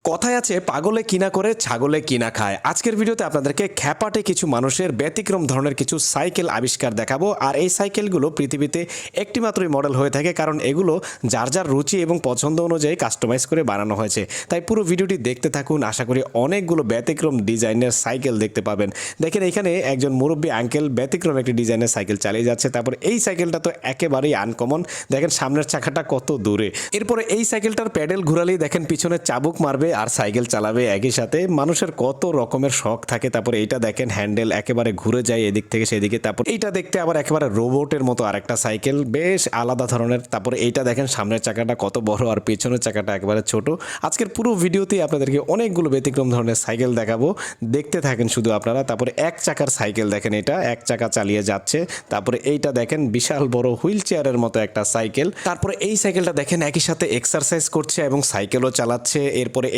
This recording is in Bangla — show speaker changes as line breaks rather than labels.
কথায় আছে পাগলে কিনা করে ছাগলে কিনা খায়। আজকের ভিডিওতে আপনাদেরকে খ্যাপাটে কিছু মানুষের ব্যতিক্রম ধরনের কিছু সাইকেল আবিষ্কার দেখাবো। আর এই সাইকেলগুলো পৃথিবীতে একটি মাত্রই মডেল হয়ে থাকে, কারণ এগুলো যার যার রুচি এবং পছন্দ অনুযায়ী কাস্টমাইজ করে বানানো হয়েছে। তাই পুরো ভিডিওটি দেখতে থাকুন, আশা করি অনেকগুলো ব্যতিক্রম ডিজাইনের সাইকেল দেখতে পাবেন। দেখেন এখানে একজন মুরব্বী আঙ্কেল ব্যতিক্রম একটি ডিজাইনের সাইকেল চালিয়ে যাচ্ছে। তারপর এই সাইকেলটা তো একেবারেই আনকমন, দেখেন সামনের চাকাটা কত দূরে। এরপরে এই সাইকেলটার প্যাডেল ঘুরালেই দেখেন পিছনে চাবুক মারবে আর সাইকেল চালাবে একই সাথে। মানুষের কত রকমের শখ থাকে। তারপরে এইটা দেখেন হ্যান্ডেল একেবারে ঘুরে যায় এদিক থেকে সেদিকে। তারপর এইটা দেখতে আবার একেবারে রোবটের মতো আরেকটা সাইকেল, বেশ আলাদা ধরনের। তারপরে এইটা দেখেন সামনের চাকাটা কত বড় আর পেছনের চাকাটা একেবারে ছোট। আজকের পুরো ভিডিওতেই আপনাদেরকে অনেকগুলো ব্যতিক্রম ধরনের সাইকেল দেখাবো, দেখতে থাকেন শুধু আপনারা। তারপরে এক চাকার সাইকেল দেখেন, এটা এক চাকা চালিয়ে যাচ্ছে। তারপরে এইটা দেখেন বিশাল বড় হুইল চেয়ারের মতো একটা সাইকেল। তারপরে এই সাইকেলটা দেখেন একই সাথে এক্সারসাইজ করছে এবং সাইকেলও চালাচ্ছে। এরপরে